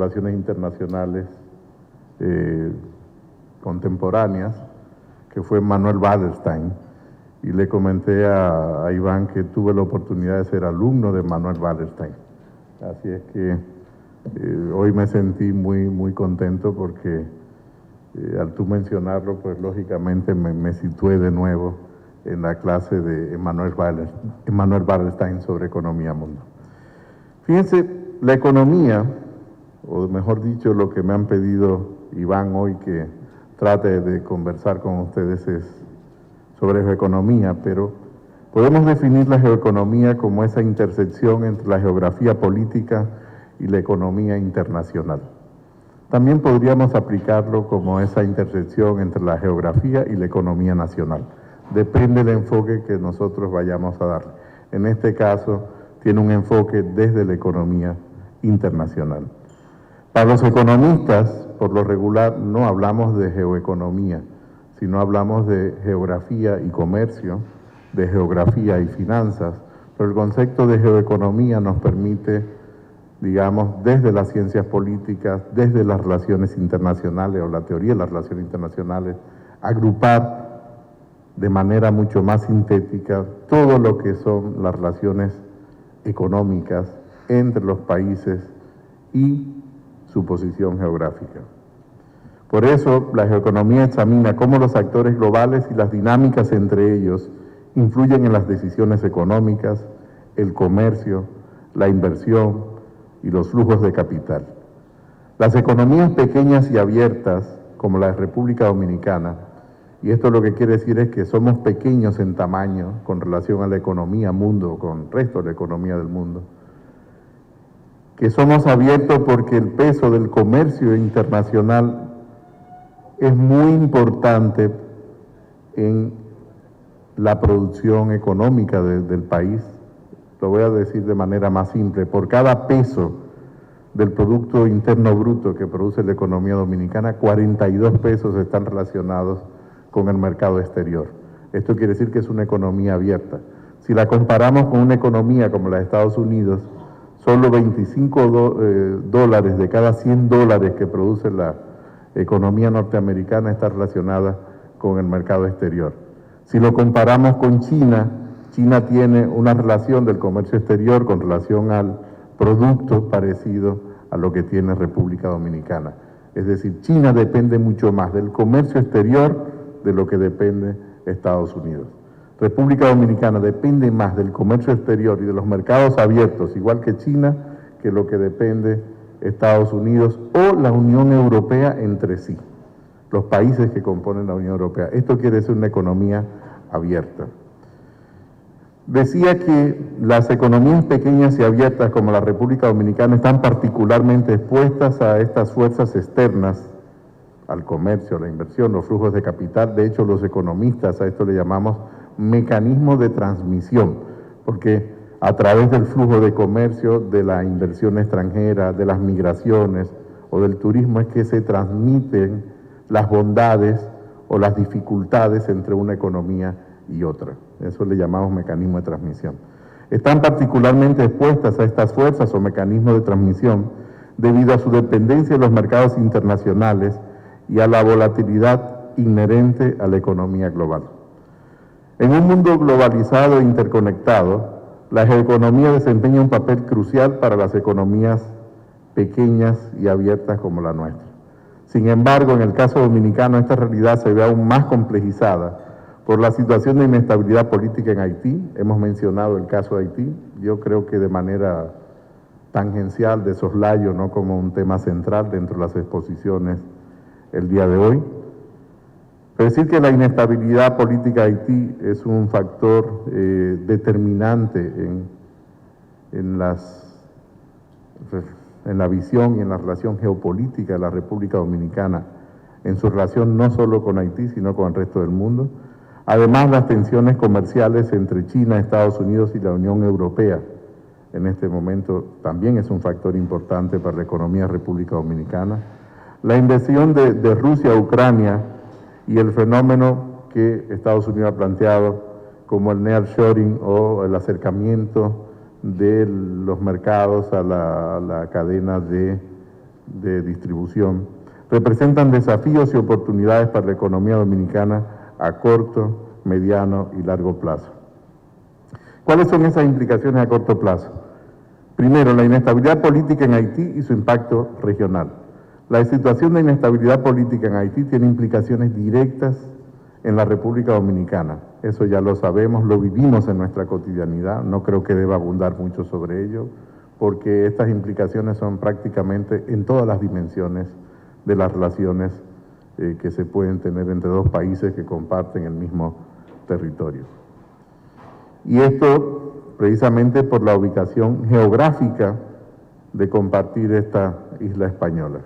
Relaciones Internacionales Contemporáneas, que fue Manuel Wallerstein, y le comenté a Iván que tuve la oportunidad de ser alumno de Manuel Wallerstein. Así es que hoy me sentí muy contento porque al tú mencionarlo, pues lógicamente me situé de nuevo en la clase de Manuel Wallerstein sobre economía mundo. Fíjense, la economía, o mejor dicho, lo que me han pedido Iván hoy que trate de conversar con ustedes es sobre geoeconomía, pero podemos definir la geoeconomía como esa intersección entre la geografía política y la economía internacional. También podríamos aplicarlo como esa intersección entre la geografía y la economía nacional. Depende del enfoque que nosotros vayamos a dar. En este caso, tiene un enfoque desde la economía internacional. Para los economistas, por lo regular, no hablamos de geoeconomía, sino hablamos de geografía y comercio, de geografía y finanzas, pero el concepto de geoeconomía nos permite, digamos, desde las ciencias políticas, desde las relaciones internacionales o la teoría de las relaciones internacionales, agrupar de manera mucho más sintética todo lo que son las relaciones económicas entre los países y su posición geográfica. Por eso, la geoeconomía examina cómo los actores globales y las dinámicas entre ellos influyen en las decisiones económicas, el comercio, la inversión y los flujos de capital. Las economías pequeñas y abiertas, como la República Dominicana, y esto lo que quiere decir es que somos pequeños en tamaño con relación a la economía mundo, con el resto de la economía del mundo, que somos abiertos porque el peso del comercio internacional es muy importante en la producción económica del país. Lo voy a decir de manera más simple: por cada peso del Producto Interno Bruto que produce la economía dominicana, 42 pesos están relacionados con el mercado exterior. Esto quiere decir que es una economía abierta. Si la comparamos con una economía como la de Estados Unidos, solo 25 dólares de cada 100 dólares que produce la economía norteamericana está relacionada con el mercado exterior. Si lo comparamos con China, China tiene una relación del comercio exterior con relación al producto parecido a lo que tiene República Dominicana. Es decir, China depende mucho más del comercio exterior de lo que depende Estados Unidos. República Dominicana depende más del comercio exterior y de los mercados abiertos, igual que China, que lo que depende Estados Unidos o la Unión Europea entre sí, los países que componen la Unión Europea. Esto quiere decir una economía abierta. Decía que las economías pequeñas y abiertas como la República Dominicana están particularmente expuestas a estas fuerzas externas, al comercio, a la inversión, los flujos de capital. De hecho, los economistas a esto le llamamos mecanismo de transmisión, porque a través del flujo de comercio, de la inversión extranjera, de las migraciones o del turismo es que se transmiten las bondades o las dificultades entre una economía y otra. Eso le llamamos mecanismo de transmisión. Están particularmente expuestas a estas fuerzas o mecanismos de transmisión debido a su dependencia de los mercados internacionales y a la volatilidad inherente a la economía global. En un mundo globalizado e interconectado, la geoeconomía desempeña un papel crucial para las economías pequeñas y abiertas como la nuestra. Sin embargo, en el caso dominicano, esta realidad se ve aún más complejizada por la situación de inestabilidad política en Haití. Hemos mencionado el caso de Haití, yo creo que de manera tangencial, de soslayo, no como un tema central dentro de las exposiciones el día de hoy. Pero decir que la inestabilidad política de Haití es un factor determinante en la visión y en la relación geopolítica de la República Dominicana, en su relación no solo con Haití, sino con el resto del mundo. Además, las tensiones comerciales entre China, Estados Unidos y la Unión Europea en este momento también es un factor importante para la economía de República Dominicana. La invasión de Rusia a Ucrania y el fenómeno que Estados Unidos ha planteado como el nearshoring o el acercamiento de los mercados a la cadena de de distribución, representan desafíos y oportunidades para la economía dominicana a corto, mediano y largo plazo. ¿Cuáles son esas implicaciones a corto plazo? Primero, la inestabilidad política en Haití y su impacto regional. La situación de inestabilidad política en Haití tiene implicaciones directas en la República Dominicana. Eso ya lo sabemos, lo vivimos en nuestra cotidianidad, no creo que deba abundar mucho sobre ello, porque estas implicaciones son prácticamente en todas las dimensiones de las relaciones que se pueden tener entre dos países que comparten el mismo territorio. Y esto precisamente por la ubicación geográfica de compartir esta isla española.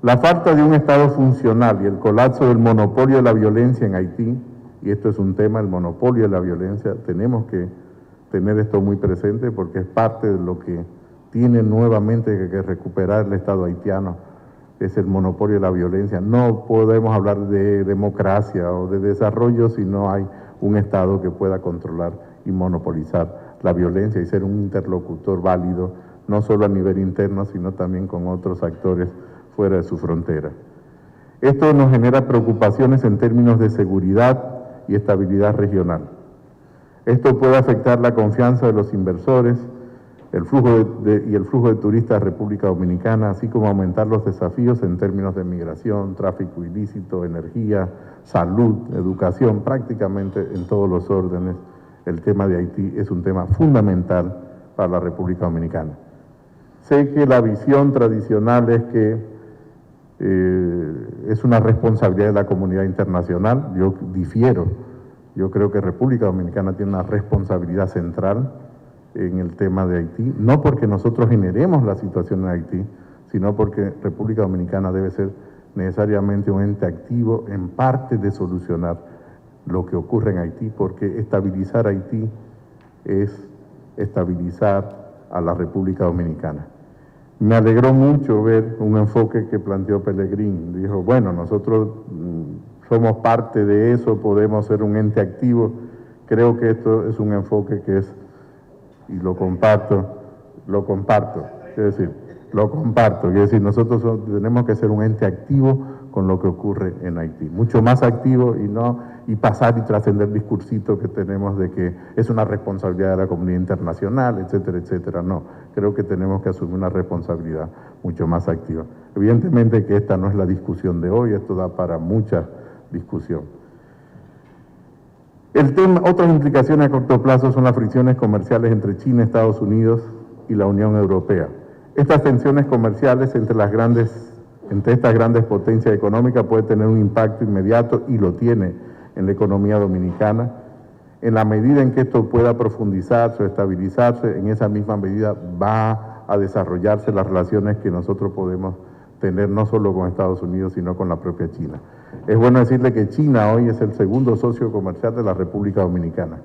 La falta de un Estado funcional y el colapso del monopolio de la violencia en Haití, y esto es un tema, el monopolio de la violencia, tenemos que tener esto muy presente porque es parte de lo que tiene nuevamente que recuperar el Estado haitiano, es el monopolio de la violencia. No podemos hablar de democracia o de desarrollo si no hay un Estado que pueda controlar y monopolizar la violencia y ser un interlocutor válido, no solo a nivel interno, sino también con otros actores fuera de su frontera. Esto nos genera preocupaciones en términos de seguridad y estabilidad regional. Esto puede afectar la confianza de los inversores, el flujo de turistas a República Dominicana, así como aumentar los desafíos en términos de migración, tráfico ilícito, energía, salud, educación, prácticamente en todos los órdenes. El tema de Haití es un tema fundamental para la República Dominicana. Sé que la visión tradicional es que es una responsabilidad de la comunidad internacional. Yo difiero. Yo creo que República Dominicana tiene una responsabilidad central en el tema de Haití, no porque nosotros generemos la situación en Haití, sino porque República Dominicana debe ser necesariamente un ente activo en parte de solucionar lo que ocurre en Haití, porque estabilizar Haití es estabilizar a la República Dominicana. Me alegró mucho ver un enfoque que planteó Pellegrini. Dijo, bueno, nosotros somos parte de eso, podemos ser un ente activo. Creo que esto es un enfoque que es, y lo comparto, quiero decir, nosotros tenemos que ser un ente activo con lo que ocurre en Haití, mucho más activo y pasar y trascender el discursito que tenemos de que es una responsabilidad de la comunidad internacional, etcétera, etcétera. No, creo que tenemos que asumir una responsabilidad mucho más activa. Evidentemente que esta no es la discusión de hoy, esto da para mucha discusión. Otras implicaciones a corto plazo son las fricciones comerciales entre China, Estados Unidos y la Unión Europea. Estas tensiones comerciales entre estas grandes potencias económicas puede tener un impacto inmediato, y lo tiene, en la economía dominicana. En la medida en que esto pueda profundizarse o estabilizarse, en esa misma medida va a desarrollarse las relaciones que nosotros podemos tener no solo con Estados Unidos, sino con la propia China. Es bueno decirle que China hoy es el segundo socio comercial de la República Dominicana,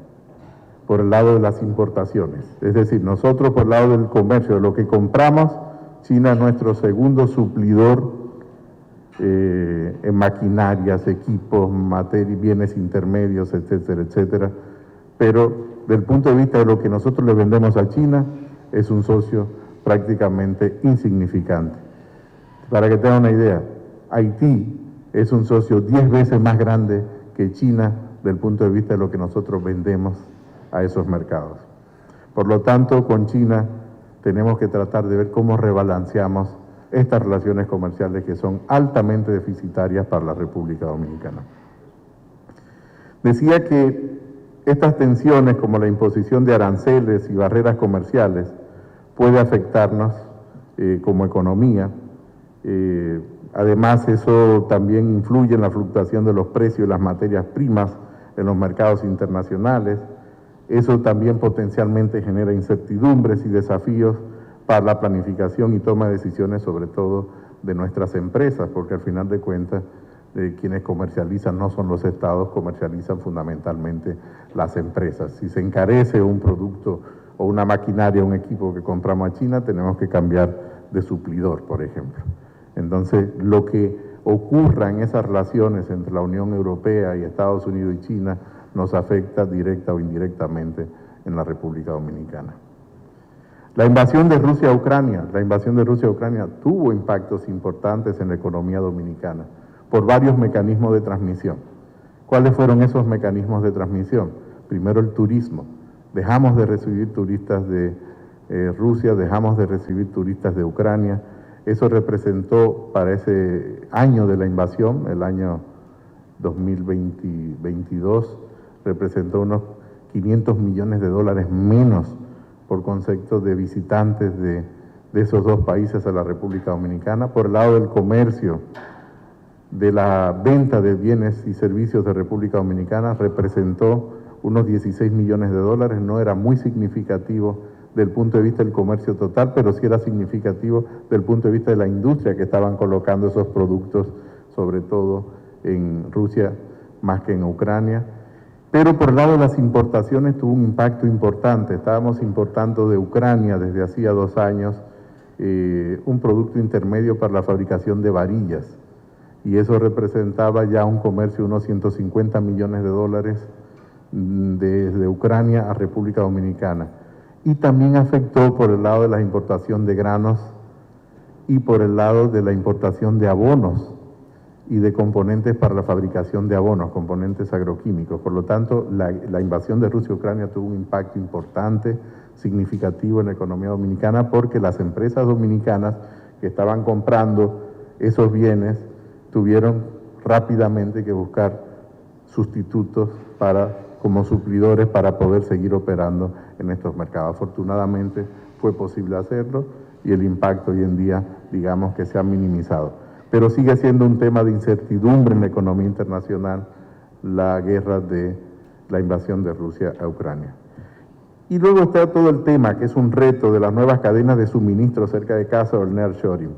por el lado de las importaciones. Es decir, nosotros por el lado del comercio, de lo que compramos, China es nuestro segundo suplidor en maquinarias, equipos, bienes intermedios, etcétera, etcétera. Pero del punto de vista de lo que nosotros le vendemos a China, es un socio prácticamente insignificante. Para que tengan una idea, Haití es un socio 10 veces más grande que China del punto de vista de lo que nosotros vendemos a esos mercados. Por lo tanto, con China tenemos que tratar de ver cómo rebalanceamos estas relaciones comerciales que son altamente deficitarias para la República Dominicana. Decía que estas tensiones, como la imposición de aranceles y barreras comerciales, puede afectarnos como economía. Además, eso también influye en la fluctuación de los precios de las materias primas en los mercados internacionales. Eso también potencialmente genera incertidumbres y desafíos para la planificación y toma de decisiones, sobre todo de nuestras empresas, porque al final de cuentas quienes comercializan no son los estados, comercializan fundamentalmente las empresas. Si se encarece un producto o una maquinaria, un equipo que compramos a China, tenemos que cambiar de suplidor, por ejemplo. Entonces, lo que ocurra en esas relaciones entre la Unión Europea y Estados Unidos y China nos afecta directa o indirectamente en la República Dominicana. La invasión de Rusia a Ucrania tuvo impactos importantes en la economía dominicana por varios mecanismos de transmisión. ¿Cuáles fueron esos mecanismos de transmisión? Primero, el turismo. Dejamos de recibir turistas de Rusia, dejamos de recibir turistas de Ucrania. Eso representó para ese año de la invasión, el año 2022, representó unos 500 millones de dólares menos por concepto de visitantes de esos dos países a la República Dominicana. Por el lado del comercio, de la venta de bienes y servicios de República Dominicana, representó unos 16 millones de dólares, no era muy significativo del punto de vista del comercio total, pero sí era significativo del punto de vista de la industria que estaban colocando esos productos, sobre todo en Rusia más que en Ucrania. Pero por el lado de las importaciones tuvo un impacto importante. Estábamos importando de Ucrania desde hacía 2 años un producto intermedio para la fabricación de varillas, y eso representaba ya un comercio de unos 150 millones de dólares desde Ucrania a República Dominicana. Y también afectó por el lado de la importación de granos y por el lado de la importación de abonos y de componentes para la fabricación de abonos, componentes agroquímicos. Por lo tanto, la invasión de Rusia a Ucrania tuvo un impacto importante, significativo en la economía dominicana, porque las empresas dominicanas que estaban comprando esos bienes tuvieron rápidamente que buscar sustitutos como suplidores para poder seguir operando en estos mercados. Afortunadamente fue posible hacerlo y el impacto hoy en día, digamos que se ha minimizado. Pero sigue siendo un tema de incertidumbre en la economía internacional la guerra de la invasión de Rusia a Ucrania. Y luego está todo el tema, que es un reto de las nuevas cadenas de suministro cerca de casa, o el nearshoring.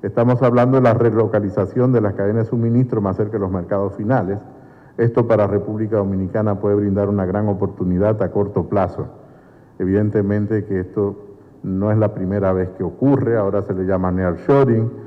Estamos hablando de la relocalización de las cadenas de suministro más cerca de los mercados finales. Esto para República Dominicana puede brindar una gran oportunidad a corto plazo. Evidentemente que esto no es la primera vez que ocurre, ahora se le llama nearshoring.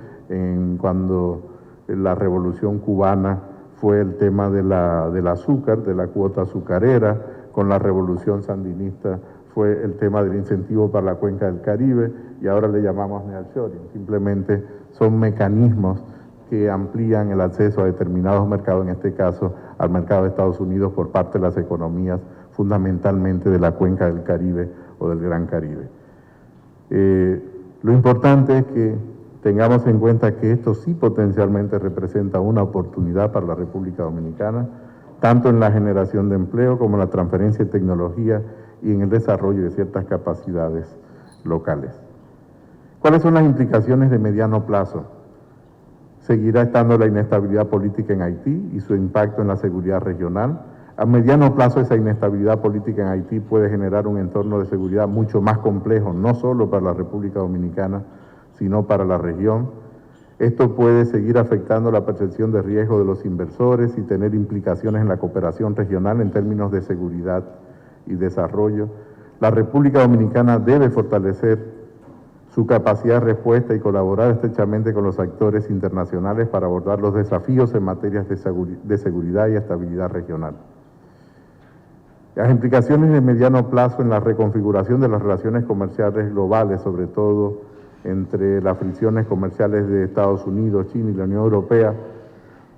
Cuando la revolución cubana fue el tema del azúcar, de la cuota azucarera, con la revolución sandinista fue el tema del incentivo para la cuenca del Caribe, y ahora le llamamos nearshoring. Simplemente son mecanismos que amplían el acceso a determinados mercados, en este caso al mercado de Estados Unidos, por parte de las economías fundamentalmente de la cuenca del Caribe o del Gran Caribe. Lo importante es que tengamos en cuenta que esto sí potencialmente representa una oportunidad para la República Dominicana, tanto en la generación de empleo como en la transferencia de tecnología y en el desarrollo de ciertas capacidades locales. ¿Cuáles son las implicaciones de mediano plazo? Seguirá estando la inestabilidad política en Haití y su impacto en la seguridad regional. A mediano plazo, esa inestabilidad política en Haití puede generar un entorno de seguridad mucho más complejo, no solo para la República Dominicana, sino para la región. Esto puede seguir afectando la percepción de riesgo de los inversores y tener implicaciones en la cooperación regional en términos de seguridad y desarrollo. La República Dominicana debe fortalecer su capacidad de respuesta y colaborar estrechamente con los actores internacionales para abordar los desafíos en materias de seguridad y estabilidad regional. Las implicaciones de mediano plazo en la reconfiguración de las relaciones comerciales globales, sobre todo entre las fricciones comerciales de Estados Unidos, China y la Unión Europea,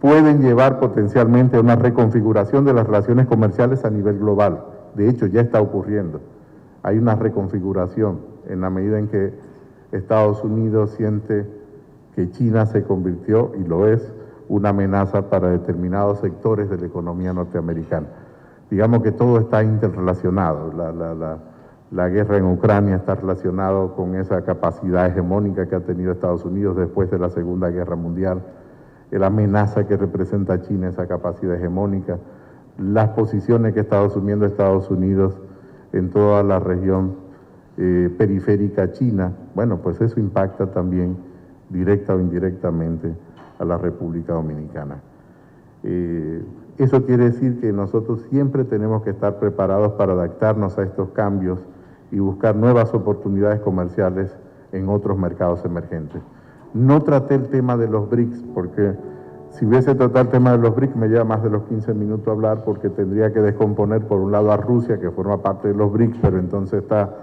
pueden llevar potencialmente a una reconfiguración de las relaciones comerciales a nivel global. De hecho, ya está ocurriendo. Hay una reconfiguración en la medida en que Estados Unidos siente que China se convirtió, y lo es, una amenaza para determinados sectores de la economía norteamericana. Digamos que todo está interrelacionado. La guerra en Ucrania está relacionado con esa capacidad hegemónica que ha tenido Estados Unidos después de la Segunda Guerra Mundial, la amenaza que representa China, esa capacidad hegemónica, las posiciones que está asumiendo Estados Unidos en toda la región periférica china. Bueno, pues eso impacta también directa o indirectamente a la República Dominicana. Eso quiere decir que nosotros siempre tenemos que estar preparados para adaptarnos a estos cambios y buscar nuevas oportunidades comerciales en otros mercados emergentes. No traté el tema de los BRICS, porque si hubiese tratado el tema de los BRICS me lleva más de los 15 minutos hablar, porque tendría que descomponer por un lado a Rusia, que forma parte de los BRICS, pero entonces está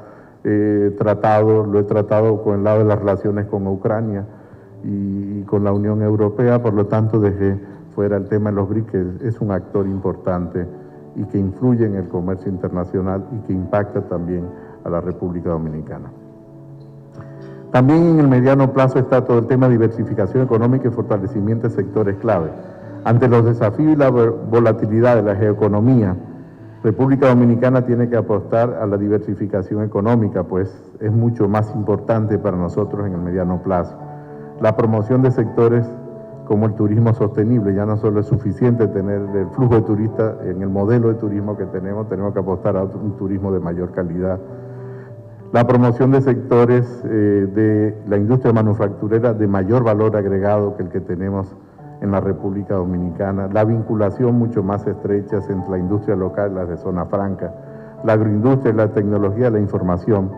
lo he tratado con el lado de las relaciones con Ucrania y con la Unión Europea, por lo tanto dejé fuera el tema de los BRICS, que es un actor importante y que influye en el comercio internacional y que impacta también a la República Dominicana. También en el mediano plazo está todo el tema de diversificación económica y fortalecimiento de sectores clave. Ante los desafíos y la volatilidad de la geoeconomía, República Dominicana tiene que apostar a la diversificación económica, pues es mucho más importante para nosotros en el mediano plazo. La promoción de sectores como el turismo sostenible, ya no solo es suficiente tener el flujo de turistas en el modelo de turismo que tenemos que apostar a un turismo de mayor calidad. La promoción de sectores de la industria manufacturera de mayor valor agregado que el que tenemos en la República Dominicana, la vinculación mucho más estrecha entre la industria local y las de zona franca, la agroindustria, la tecnología, la información,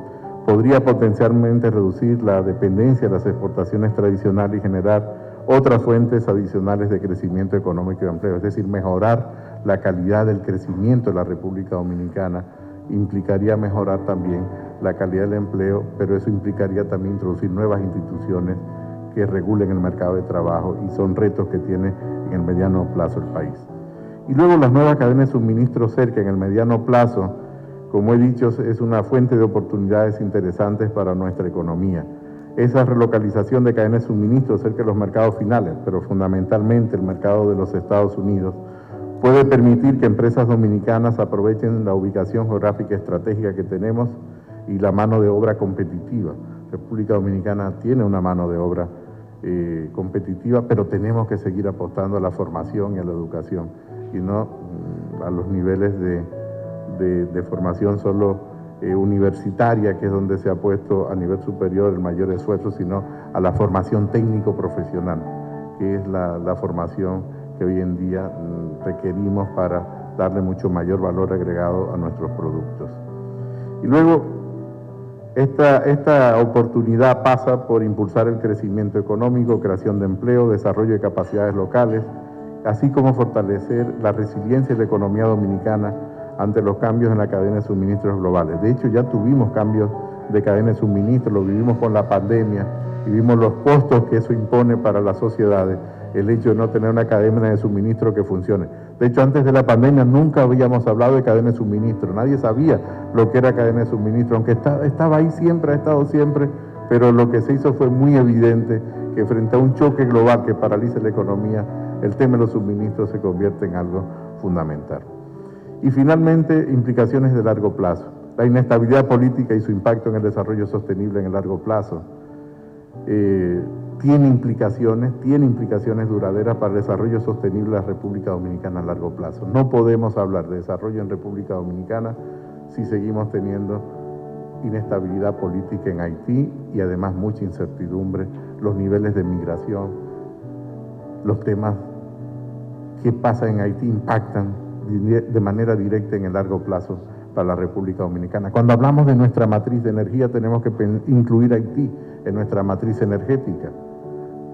podría potencialmente reducir la dependencia de las exportaciones tradicionales y generar otras fuentes adicionales de crecimiento económico y empleo, es decir, mejorar la calidad del crecimiento de la República Dominicana implicaría mejorar también la calidad del empleo, pero eso implicaría también introducir nuevas instituciones que regulen el mercado de trabajo y son retos que tiene en el mediano plazo el país. Y luego las nuevas cadenas de suministro cerca en el mediano plazo, como he dicho, es una fuente de oportunidades interesantes para nuestra economía. Esa relocalización de cadenas de suministro cerca de los mercados finales, pero fundamentalmente el mercado de los Estados Unidos, puede permitir que empresas dominicanas aprovechen la ubicación geográfica estratégica que tenemos y la mano de obra competitiva. República Dominicana tiene una mano de obra competitiva, pero tenemos que seguir apostando a la formación y a la educación, y no a los niveles de formación solo universitaria, que es donde se ha puesto a nivel superior el mayor esfuerzo, sino a la formación técnico-profesional, que es la formación que hoy en día requerimos para darle mucho mayor valor agregado a nuestros productos. Y luego, esta oportunidad pasa por impulsar el crecimiento económico, creación de empleo, desarrollo de capacidades locales, así como fortalecer la resiliencia de la economía dominicana ante los cambios en la cadena de suministros globales. De hecho, ya tuvimos cambios de cadena de suministro, lo vivimos con la pandemia y vimos los costos que eso impone para las sociedades, el hecho de no tener una cadena de suministro que funcione. De hecho, antes de la pandemia nunca habíamos hablado de cadena de suministro, nadie sabía lo que era cadena de suministro, aunque estaba ahí siempre, ha estado siempre, pero lo que se hizo fue muy evidente que frente a un choque global que paralice la economía, el tema de los suministros se convierte en algo fundamental. Y finalmente, implicaciones de largo plazo. La inestabilidad política y su impacto en el desarrollo sostenible en el largo plazo tiene implicaciones duraderas para el desarrollo sostenible de la República Dominicana a largo plazo. No podemos hablar de desarrollo en República Dominicana si seguimos teniendo inestabilidad política en Haití y además mucha incertidumbre, los niveles de migración, los temas que pasan en Haití impactan de manera directa en el largo plazo para la República Dominicana. Cuando hablamos de nuestra matriz de energía tenemos que incluir Haití en nuestra matriz energética.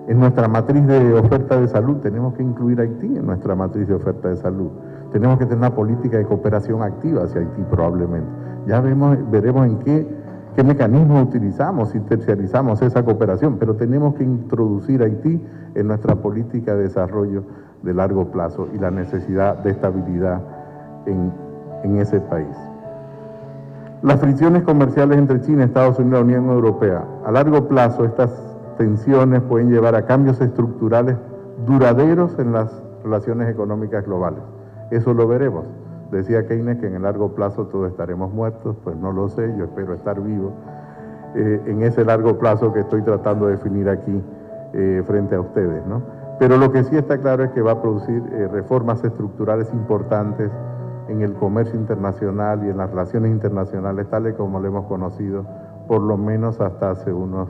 En nuestra matriz de oferta de salud tenemos que incluir Haití en nuestra matriz de oferta de salud. Tenemos que tener una política de cooperación activa hacia Haití probablemente. Ya veremos en qué mecanismos utilizamos y terciarizamos esa cooperación, pero tenemos que introducir Haití en nuestra política de desarrollo de largo plazo y la necesidad de estabilidad en ese país. Las fricciones comerciales entre China, Estados Unidos y la Unión Europea. A largo plazo, estas tensiones pueden llevar a cambios estructurales duraderos en las relaciones económicas globales. Eso lo veremos. Decía Keynes que en el largo plazo todos estaremos muertos, pues no lo sé, yo espero estar vivo en ese largo plazo que estoy tratando de definir aquí frente a ustedes, ¿no? Pero lo que sí está claro es que va a producir reformas estructurales importantes en el comercio internacional y en las relaciones internacionales, tales como lo hemos conocido, por lo menos hasta hace unos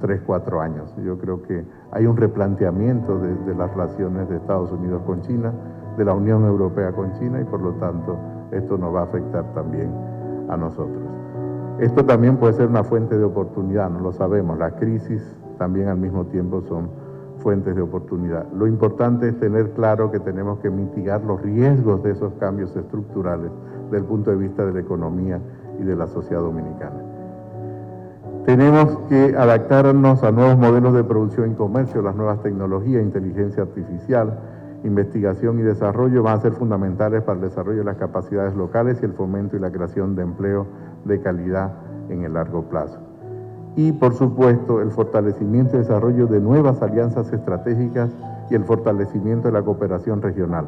3-4 años. Yo creo que hay un replanteamiento de las relaciones de Estados Unidos con China, de la Unión Europea con China, y por lo tanto esto nos va a afectar también a nosotros. Esto también puede ser una fuente de oportunidad, no lo sabemos, las crisis también al mismo tiempo son fuentes de oportunidad. Lo importante es tener claro que tenemos que mitigar los riesgos de esos cambios estructurales desde el punto de vista de la economía y de la sociedad dominicana. Tenemos que adaptarnos a nuevos modelos de producción y comercio, las nuevas tecnologías, inteligencia artificial, investigación y desarrollo van a ser fundamentales para el desarrollo de las capacidades locales y el fomento y la creación de empleo de calidad en el largo plazo. Y, por supuesto, el fortalecimiento y desarrollo de nuevas alianzas estratégicas y el fortalecimiento de la cooperación regional.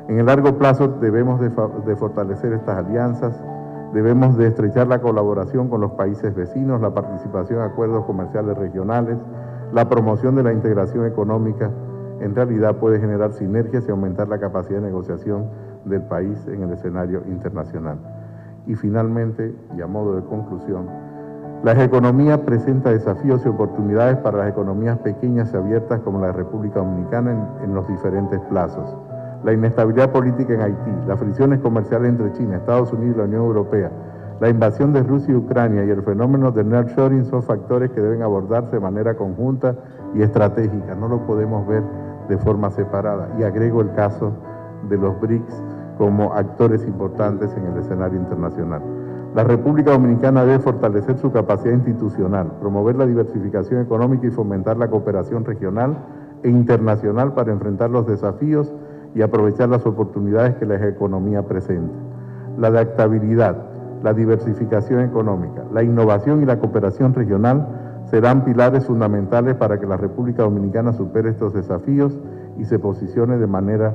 En el largo plazo debemos de fortalecer estas alianzas, debemos de estrechar la colaboración con los países vecinos, la participación en acuerdos comerciales regionales, la promoción de la integración económica, en realidad puede generar sinergias y aumentar la capacidad de negociación del país en el escenario internacional. Y finalmente, y a modo de conclusión, la economía presenta desafíos y oportunidades para las economías pequeñas y abiertas como la República Dominicana en los diferentes plazos. La inestabilidad política en Haití, las fricciones comerciales entre China, Estados Unidos y la Unión Europea, la invasión de Rusia y Ucrania y el fenómeno del nearshoring son factores que deben abordarse de manera conjunta y estratégica. No lo podemos ver de forma separada. Y agrego el caso de los BRICS como actores importantes en el escenario internacional. La República Dominicana debe fortalecer su capacidad institucional, promover la diversificación económica y fomentar la cooperación regional e internacional para enfrentar los desafíos y aprovechar las oportunidades que la economía presenta. La adaptabilidad, la diversificación económica, la innovación y la cooperación regional serán pilares fundamentales para que la República Dominicana supere estos desafíos y se posicione de manera,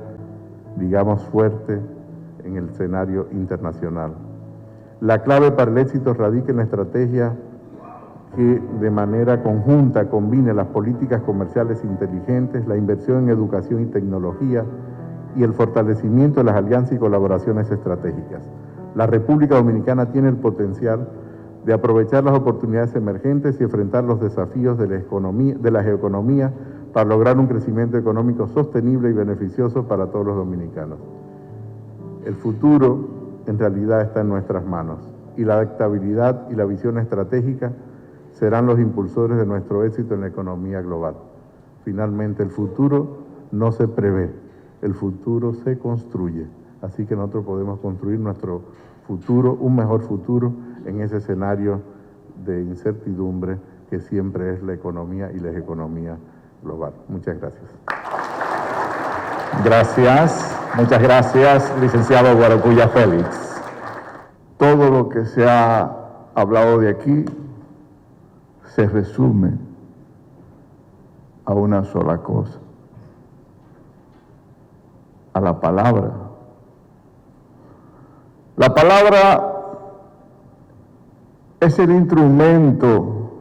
digamos, fuerte en el escenario internacional. La clave para el éxito radica en la estrategia que de manera conjunta combine las políticas comerciales inteligentes, la inversión en educación y tecnología y el fortalecimiento de las alianzas y colaboraciones estratégicas. La República Dominicana tiene el potencial de aprovechar las oportunidades emergentes y enfrentar los desafíos de las economías para lograr un crecimiento económico sostenible y beneficioso para todos los dominicanos. El futuro en realidad está en nuestras manos y la adaptabilidad y la visión estratégica serán los impulsores de nuestro éxito en la economía global. Finalmente, el futuro no se prevé, el futuro se construye. Así que nosotros podemos construir nuestro futuro, un mejor futuro, en ese escenario de incertidumbre que siempre es la economía y la economía global. Muchas gracias. Gracias, muchas gracias, licenciado Guaracuya Félix. Todo lo que se ha hablado de aquí se resume a una sola cosa, a la palabra. La palabra es el instrumento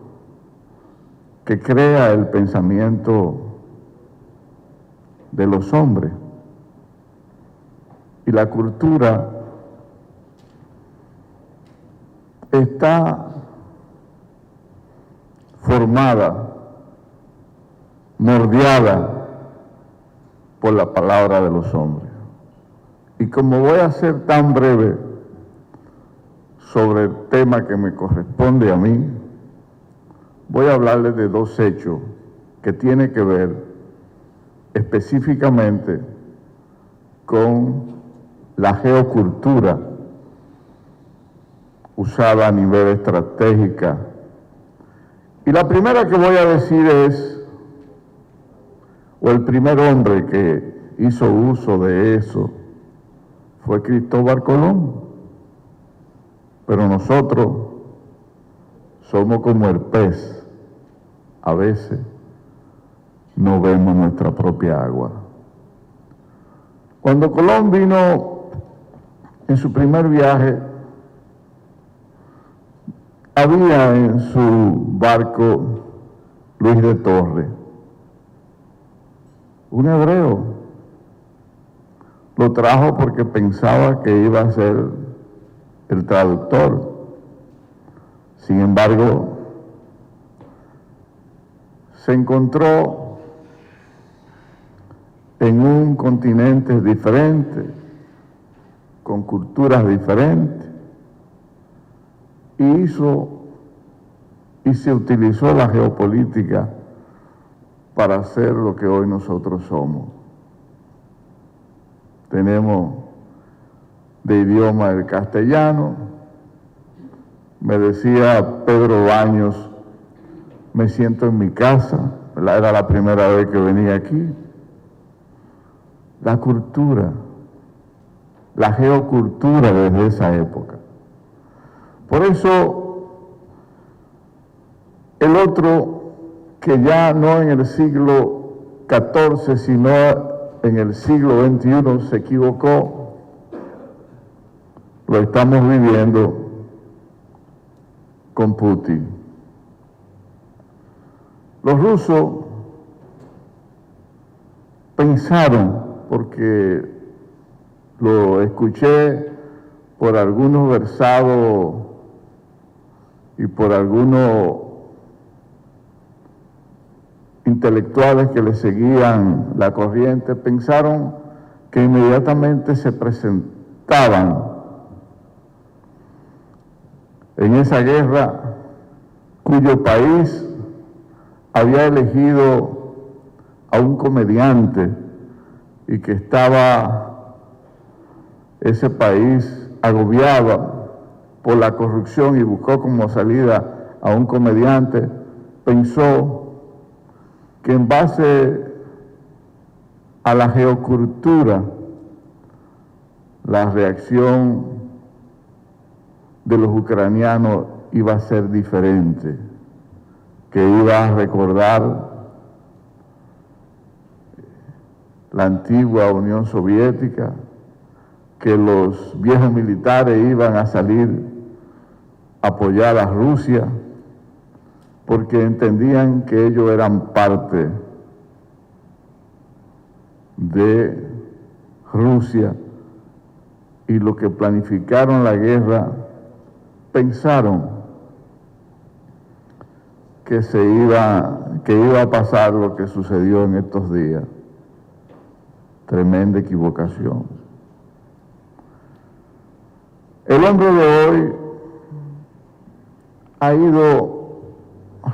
que crea el pensamiento de los hombres. Y la cultura está formada, moldeada por la palabra de los hombres. Y como voy a ser tan breve sobre el tema que me corresponde a mí, voy a hablarles de dos hechos que tienen que ver específicamente con la geocultura usada a nivel estratégica. Y la primera que voy a decir es, o el primer hombre que hizo uso de eso fue Cristóbal Colón. Pero nosotros somos como el pez, a veces no vemos nuestra propia agua. Cuando Colón vino en su primer viaje, había en su barco Luis de Torres, un hebreo. Lo trajo porque pensaba que iba a ser el traductor. Sin embargo, se encontró en un continente diferente, con culturas diferentes, y se utilizó la geopolítica para hacer lo que hoy nosotros somos. Tenemos de idioma el castellano. Me decía Pedro Baños me siento en mi casa, ¿verdad? Era la primera vez que venía aquí. La cultura, la geocultura desde esa época. Por eso, el otro, que ya no en el siglo XIV, sino en el siglo XXI se equivocó, lo estamos viviendo con Putin. Los rusos pensaron, porque lo escuché por algunos versados y por algunos intelectuales que le seguían la corriente, pensaron que inmediatamente se presentaban en esa guerra cuyo país había elegido a un comediante y que estaba ese país agobiado por la corrupción y buscó como salida a un comediante, pensó que en base a la geocultura, la reacción de los ucranianos iba a ser diferente, que iba a recordar la antigua Unión Soviética, que los viejos militares iban a salir a apoyar a Rusia, porque entendían que ellos eran parte de Rusia, y los que planificaron la guerra pensaron que iba a pasar lo que sucedió en estos días. Tremenda equivocación. El hombre de hoy ha ido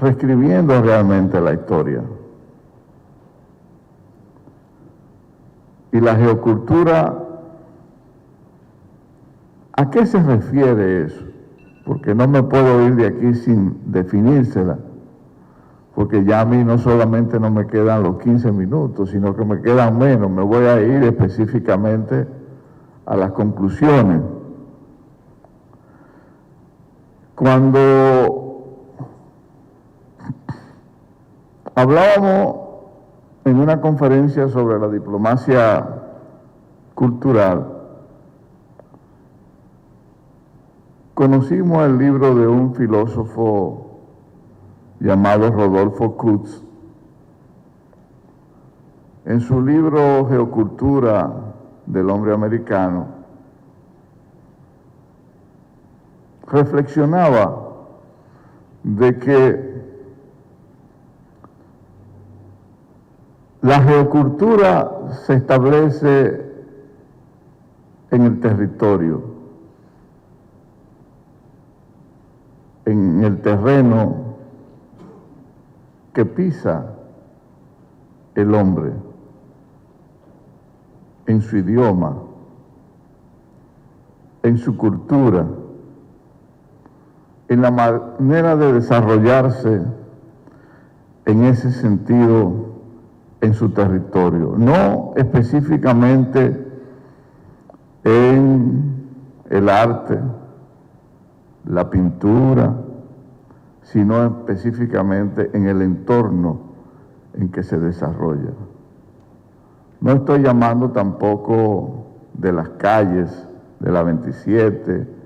reescribiendo realmente la historia. Y la geocultura, ¿a qué se refiere eso? Porque no me puedo ir de aquí sin definírsela, porque ya a mí no solamente no me quedan los 15 minutos, sino que me quedan menos. Me voy a ir específicamente a las conclusiones. Cuando hablábamos en una conferencia sobre la diplomacia cultural, conocimos el libro de un filósofo llamado Rodolfo Kutz. En su libro Geocultura del hombre americano, reflexionaba de que la geocultura se establece en el territorio, en el terreno que pisa el hombre, en su idioma, en su cultura, en la manera de desarrollarse en ese sentido en su territorio, no específicamente en el arte, la pintura, sino específicamente en el entorno en que se desarrolla. No estoy llamando tampoco de las calles de la 27,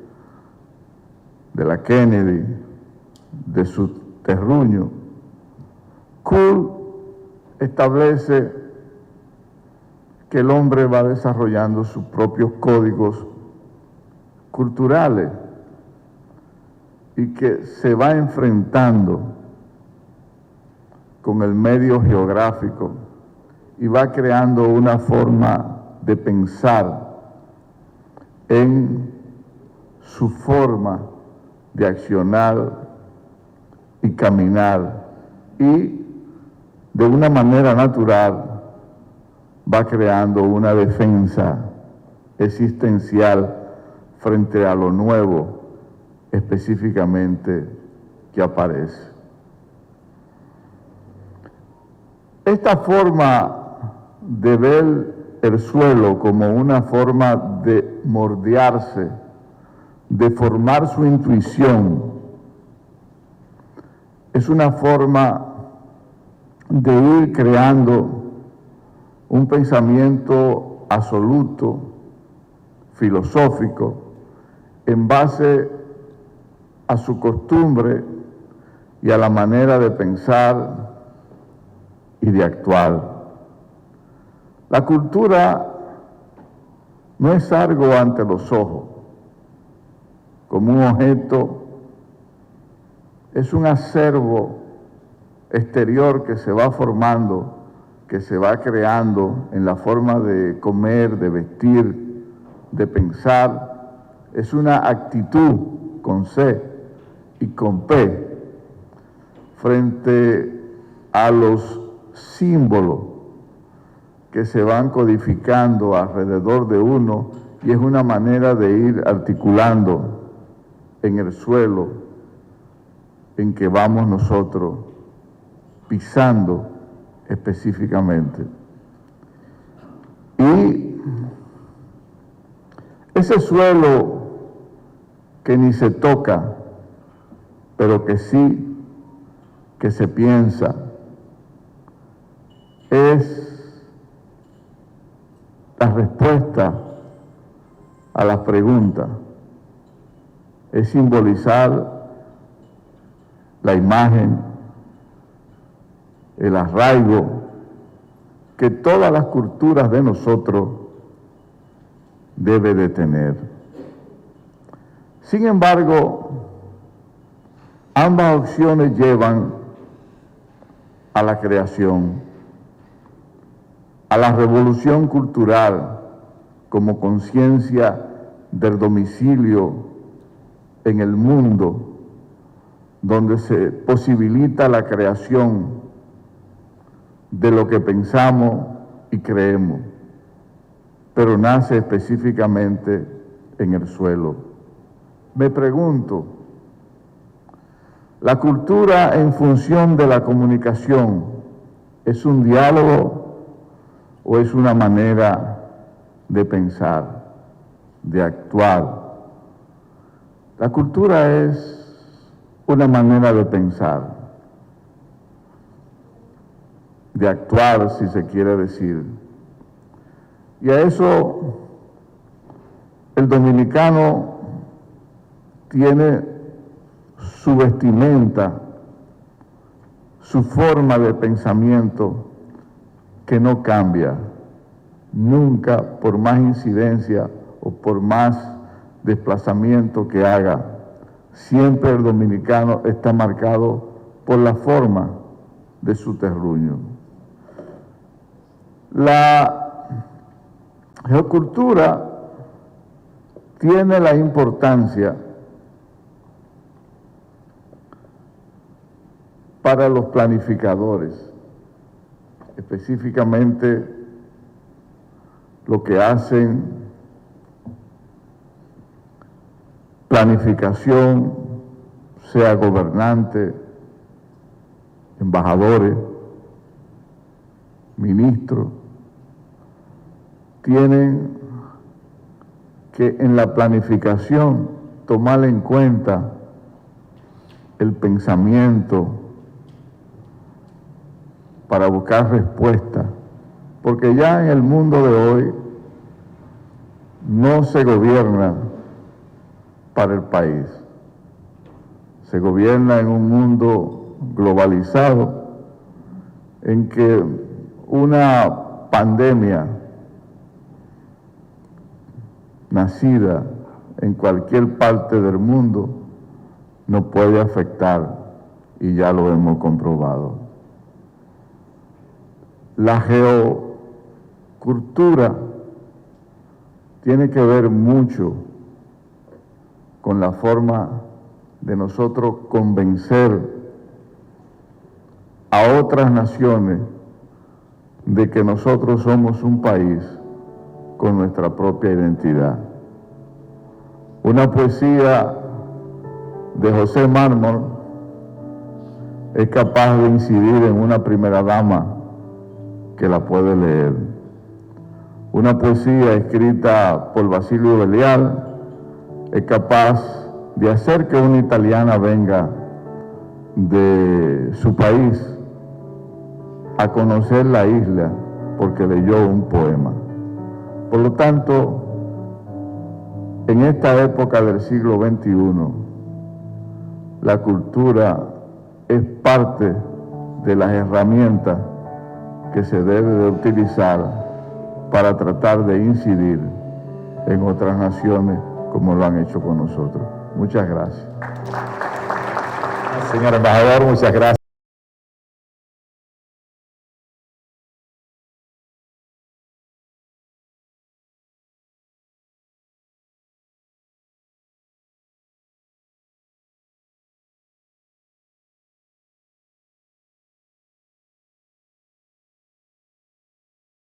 de la Kennedy, de su terruño. Kuhl establece que el hombre va desarrollando sus propios códigos culturales y que se va enfrentando con el medio geográfico y va creando una forma de pensar en su forma de accionar y caminar, y de una manera natural va creando una defensa existencial frente a lo nuevo específicamente que aparece. Esta forma de ver el suelo como una forma de moldearse, de formar su intuición, es una forma de ir creando un pensamiento absoluto, filosófico, en base a su costumbre y a la manera de pensar y de actuar. La cultura no es algo ante los ojos, como un objeto, es un acervo exterior que se va formando, que se va creando en la forma de comer, de vestir, de pensar. Es una actitud con C y con P frente a los símbolos que se van codificando alrededor de uno, y es una manera de ir articulando en el suelo en que vamos nosotros pisando específicamente. Y ese suelo que ni se toca, pero que sí, que se piensa, es la respuesta a las preguntas, es simbolizar la imagen, el arraigo que todas las culturas de nosotros debe de tener. Sin embargo, ambas opciones llevan a la creación, a la revolución cultural como conciencia del domicilio en el mundo, donde se posibilita la creación de lo que pensamos y creemos, pero nace específicamente en el suelo. Me pregunto, ¿la cultura en función de la comunicación es un diálogo o es una manera de pensar, de actuar? La cultura es una manera de pensar, de actuar, si se quiere decir. Y a eso el dominicano tiene su vestimenta, su forma de pensamiento, que no cambia nunca, por más incidencia o por más desplazamiento que haga. Siempre el dominicano está marcado por la forma de su terruño. La geocultura tiene la importancia para los planificadores, específicamente lo que hacen planificación, sea gobernante, embajadores, ministros, tienen que en la planificación tomar en cuenta el pensamiento para buscar respuestas, porque ya en el mundo de hoy no se gobierna para el país, se gobierna en un mundo globalizado en que una pandemia nacida en cualquier parte del mundo nos puede afectar, y ya lo hemos comprobado. La geocultura tiene que ver mucho con la forma de nosotros convencer a otras naciones de que nosotros somos un país con nuestra propia identidad. Una poesía de José Mármol es capaz de incidir en una primera dama que la puede leer. Una poesía escrita por Basilio Belial es capaz de hacer que una italiana venga de su país a conocer la isla porque leyó un poema. Por lo tanto, en esta época del siglo XXI, la cultura es parte de las herramientas que se debe de utilizar para tratar de incidir en otras naciones como lo han hecho con nosotros. Muchas gracias. Señor embajador, muchas gracias.